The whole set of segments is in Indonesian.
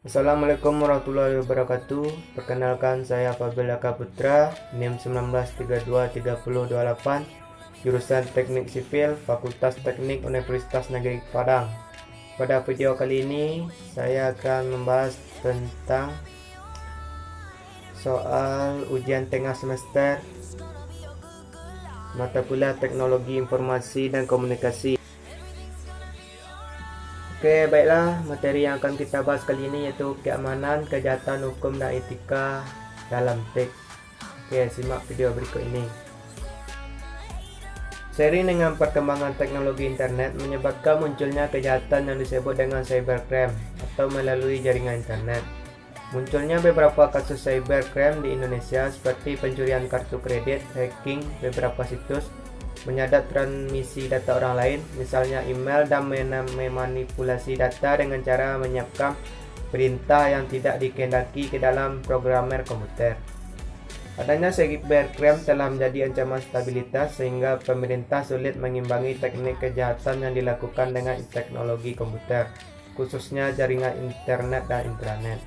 Assalamualaikum warahmatullahi wabarakatuh. Perkenalkan, saya Fabel Aka Putra, NIM 19323028, jurusan Teknik Sipil, Fakultas Teknik Universitas Negeri Padang. Pada video kali ini saya akan membahas tentang soal ujian tengah semester mata kuliah Teknologi Informasi dan Komunikasi. Oke, baiklah, materi yang akan kita bahas kali ini yaitu keamanan, kejahatan, hukum, dan etika dalam TIK. Oke, simak video berikut ini. Seiring dengan perkembangan teknologi internet menyebabkan munculnya kejahatan yang disebut dengan cybercrime atau melalui jaringan internet. Munculnya beberapa kasus cybercrime di Indonesia seperti pencurian kartu kredit, hacking beberapa situs, menyadap transmisi data orang lain, misalnya email, dan memanipulasi data dengan cara menyiapkan perintah yang tidak dikehendaki ke dalam programmer komputer. Adanya cybercrime telah menjadi ancaman stabilitas sehingga pemerintah sulit mengimbangi teknik kejahatan yang dilakukan dengan teknologi komputer, khususnya jaringan internet dan intranet.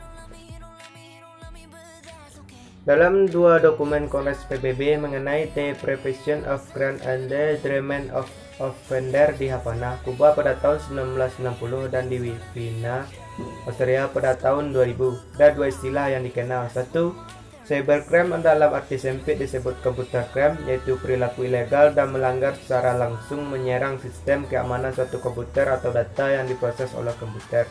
Dalam dua dokumen Kongres PBB mengenai The Prevention of Crime and the Treatment of Offender di Havana, Kuba pada tahun 1990 dan di Vienna, Austria pada tahun 2000, ada dua istilah yang dikenal. Satu, cybercrime dalam arti sempit disebut computer crime, yaitu perilaku ilegal dan melanggar secara langsung menyerang sistem keamanan suatu komputer atau data yang diproses oleh komputer.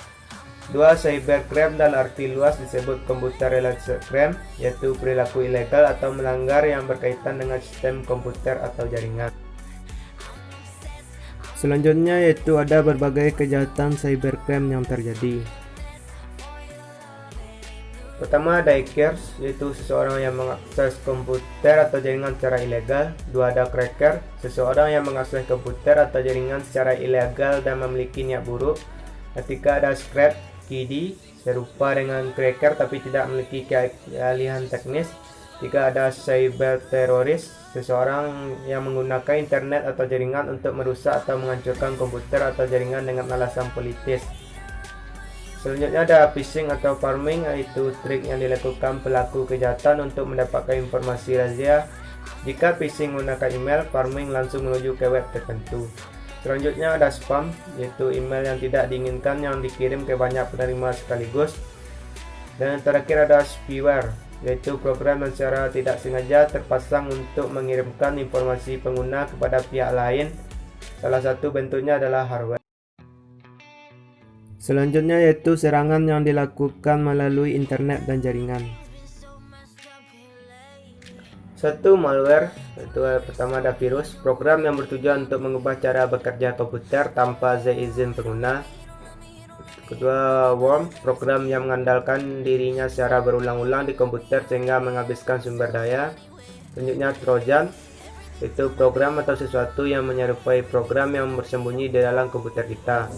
Dua, cybercrime dalam arti luas disebut computer related crime, yaitu perilaku ilegal atau melanggar yang berkaitan dengan sistem komputer atau jaringan. Selanjutnya yaitu ada berbagai kejahatan cybercrime yang terjadi. Pertama, ada hackers, yaitu seseorang yang mengakses komputer atau jaringan secara ilegal. Dua, ada cracker, seseorang yang mengakses komputer atau jaringan secara ilegal dan memiliki niat buruk. Ketiga, ada scrap kiddy, serupa dengan cracker tapi tidak memiliki keahlian teknis. Tiga, ada cyber teroris, seseorang yang menggunakan internet atau jaringan untuk merusak atau menghancurkan komputer atau jaringan dengan alasan politis. Selanjutnya ada phishing atau farming, yaitu trik yang dilakukan pelaku kejahatan untuk mendapatkan informasi rahasia. Jika phishing menggunakan email, farming langsung menuju ke web tertentu. Selanjutnya ada spam, yaitu email yang tidak diinginkan yang dikirim ke banyak penerima sekaligus. Dan yang terakhir ada spyware, yaitu program yang secara tidak sengaja terpasang untuk mengirimkan informasi pengguna kepada pihak lain. Salah satu bentuknya adalah hardware. Selanjutnya yaitu serangan yang dilakukan melalui internet dan jaringan. Satu, malware, yaitu pertama ada virus, program yang bertujuan untuk mengubah cara bekerja komputer tanpa izin pengguna. Kedua, worm, program yang mengandalkan dirinya secara berulang-ulang di komputer sehingga menghabiskan sumber daya. Selanjutnya, trojan, yaitu program atau sesuatu yang menyerupai program yang bersembunyi di dalam komputer kita.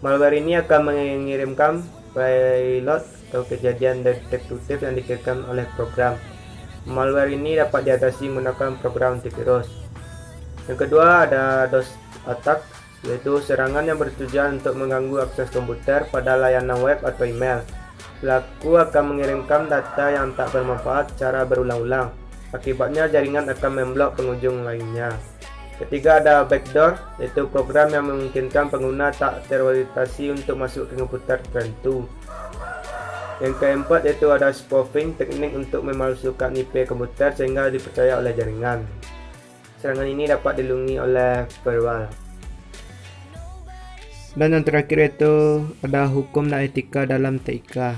Malware ini akan mengirimkan payload atau kejadian detektif yang dikirimkan oleh program. Malware ini dapat diatasi menggunakan program antivirus. Yang kedua ada DOS attack, yaitu serangan yang bertujuan untuk mengganggu akses komputer pada layanan web atau email. Pelaku akan mengirimkan data yang tak bermanfaat secara berulang-ulang. Akibatnya jaringan akan memblok pengunjung lainnya. Ketiga ada backdoor, yaitu program yang memungkinkan pengguna tak terorientasi untuk masuk ke komputer tertentu. Yang keempat yaitu ada spoofing, teknik untuk memalsukan IP komputer sehingga dipercaya oleh jaringan. Serangan ini dapat dilindungi oleh firewall. Dan yang terakhir yaitu ada hukum dan etika dalam TIK.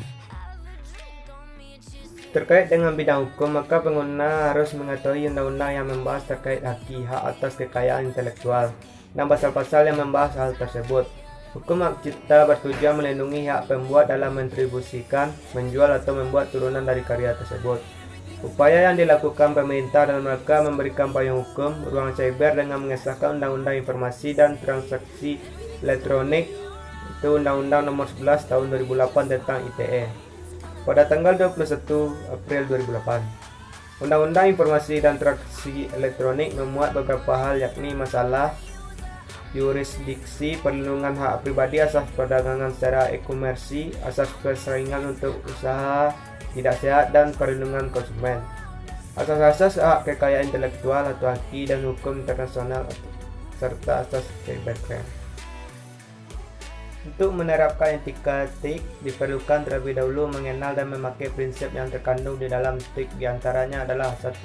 Terkait dengan bidang hukum, maka pengguna harus mengetahui undang-undang yang membahas terkait hak atas kekayaan intelektual dan pasal-pasal yang membahas hal tersebut. Hukum hak cipta bertujuan melindungi hak pembuat dalam mendistribusikan, menjual atau membuat turunan dari karya tersebut. Upaya yang dilakukan pemerintah dalam rangka memberikan payung hukum ruang cyber dengan mengesahkan Undang-Undang Informasi dan Transaksi Elektronik, itu Undang-Undang Nomor 11 Tahun 2008 tentang ITE, pada tanggal 21 April 2008. Undang-Undang Informasi dan Transaksi Elektronik memuat beberapa hal, yakni masalah yurisdiksi, perlindungan hak pribadi, asas perdagangan secara e-komersi, asas persaingan untuk usaha tidak sehat, dan perlindungan konsumen. Asas-asas hak kekayaan intelektual atau haki dan hukum internasional serta asas cybercrime. Untuk menerapkan etika TIK, diperlukan terlebih dahulu mengenal dan memakai prinsip yang terkandung di dalam TIK. Di antaranya adalah 1.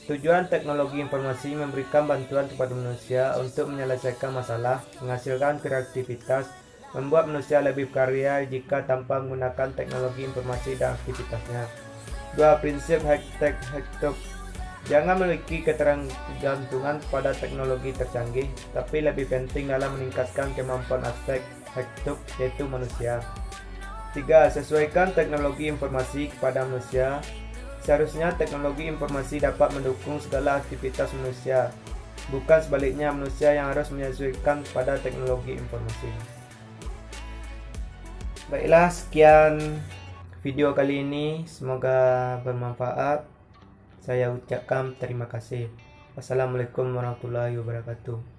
Tujuan teknologi informasi memberikan bantuan kepada manusia untuk menyelesaikan masalah, menghasilkan kreativitas, membuat manusia lebih berkarya jika tanpa menggunakan teknologi informasi dan aktivitasnya. 2. Prinsip high-tech high-tech. Jangan memiliki ketergantungan pada teknologi tercanggih, tapi lebih penting dalam meningkatkan kemampuan aspek high-tech, yaitu manusia. 3. Sesuaikan teknologi informasi kepada manusia. Seharusnya teknologi informasi dapat mendukung segala aktivitas manusia, bukan sebaliknya manusia yang harus menyesuaikan pada teknologi informasi. Baiklah, sekian video kali ini, semoga bermanfaat. Saya ucapkan terima kasih. Wassalamualaikum warahmatullahi wabarakatuh.